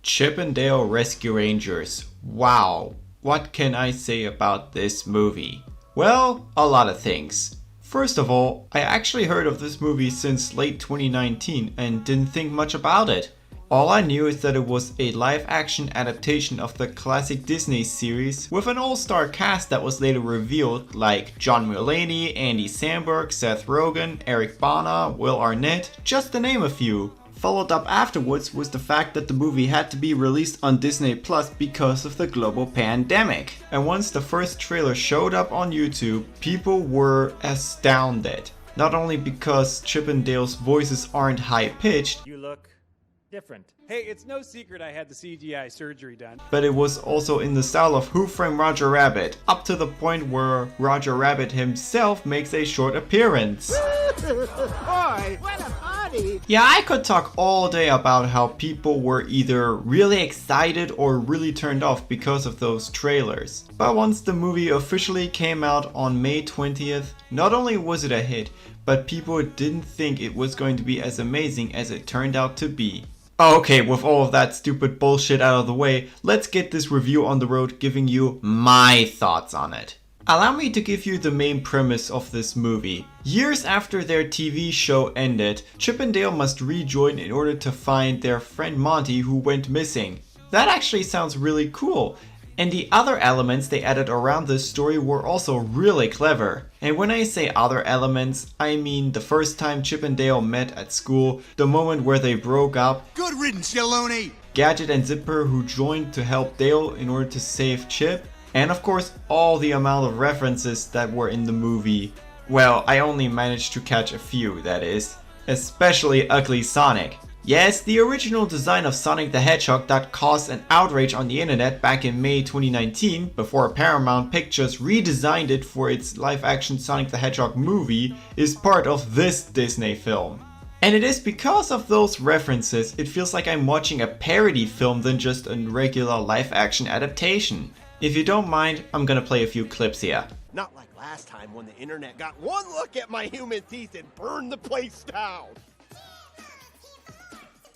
Chip and Dale Rescue Rangers. Wow, what can I say about this movie? Well, a lot of things. First of all, I actually heard of this movie since late 2019 and didn't think much about it. All I knew is that it was a live-action adaptation of the classic Disney series with an all-star cast that was later revealed, like John Mulaney, Andy Samberg, Seth Rogen, Eric Bana, Will Arnett, just to name a few. Followed up afterwards was the fact that the movie had to be released on Disney Plus because of the global pandemic. And once the first trailer showed up on YouTube, people were astounded. Not only because Chip and Dale's voices aren't high-pitched, you look different. Hey, it's no secret I had the CGI surgery done. but it was also in the style of Who Framed Roger Rabbit, up to the point where Roger Rabbit himself makes a short appearance. Boy, what a party! Yeah, I could talk all day about how people were either really excited or really turned off because of those trailers. But once the movie officially came out on May 20th, not only was it a hit, but people didn't think it was going to be as amazing as it turned out to be. Okay, with all of that stupid bullshit out of the way, let's get this review on the road giving you my thoughts on it. Allow me to give you the main premise of this movie. Years after their TV show ended, Chip and Dale must rejoin in order to find their friend Monty who went missing. That actually sounds really cool. And the other elements they added around this story were also really clever. And when I say other elements, I mean the first time Chip and Dale met at school, the moment where they broke up, Good riddance, Yaloney! Gadget and Zipper who joined to help Dale in order to save Chip, and of course all the amount of references that were in the movie. Well, I only managed to catch a few, that is. Especially Ugly Sonic. Yes, the original design of Sonic the Hedgehog that caused an outrage on the internet back in May 2019, before Paramount Pictures redesigned it for its live-action Sonic the Hedgehog movie, is part of this Disney film. And it is because of those references, it feels like I'm watching a parody film than just a regular live-action adaptation. If you don't mind, I'm gonna play a few clips here. Not like last time when the internet got one look at my human teeth and burned the place down.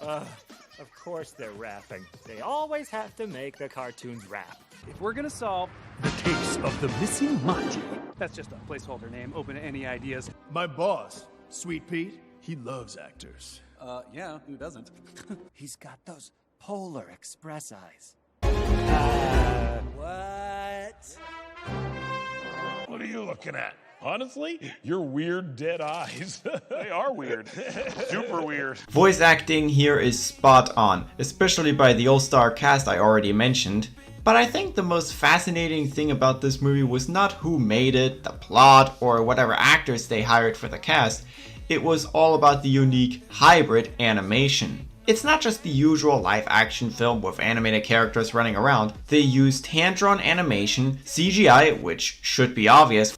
Of course they're rapping. They always have to make the cartoons rap. If we're gonna solve the case of the missing Monty, that's just a placeholder name, open to any ideas. My boss, Sweet Pete, he loves actors. Yeah, who doesn't? He's got those Polar Express eyes. What? What are you looking at? Honestly, your weird dead eyes. They are weird. Super weird. Voice acting here is spot on, especially by the all-star cast I already mentioned. But I think the most fascinating thing about this movie was not who made it, the plot, or whatever actors they hired for the cast. It was all about the unique hybrid animation. It's not just the usual live-action film with animated characters running around. They used hand-drawn animation, CGI, which should be obvious,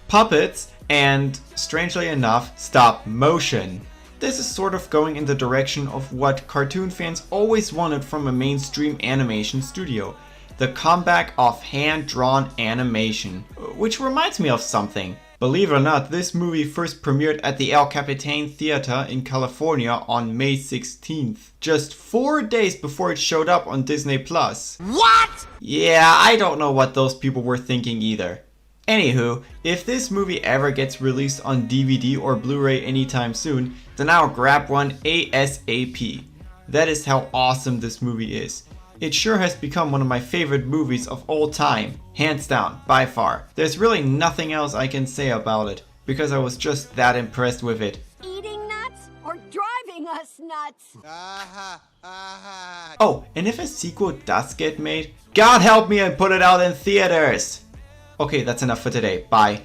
puppets, and, strangely enough, stop motion. This is sort of going in the direction of what cartoon fans always wanted from a mainstream animation studio. The comeback of hand-drawn animation. Which reminds me of something. Believe it or not, this movie first premiered at the El Capitan Theater in California on May 16th. Just 4 days before it showed up on Disney Plus. What? Yeah, I don't know what those people were thinking either. Anywho, if this movie ever gets released on DVD or Blu-ray anytime soon, then I'll grab one ASAP. That is how awesome this movie is. It sure has become one of my favorite movies of all time. Hands down, by far. There's really nothing else I can say about it, because I was just that impressed with it. Eating nuts or driving us nuts? Oh, and if a sequel does get made, God help me and put it out in theaters! Okay, that's enough for today. Bye.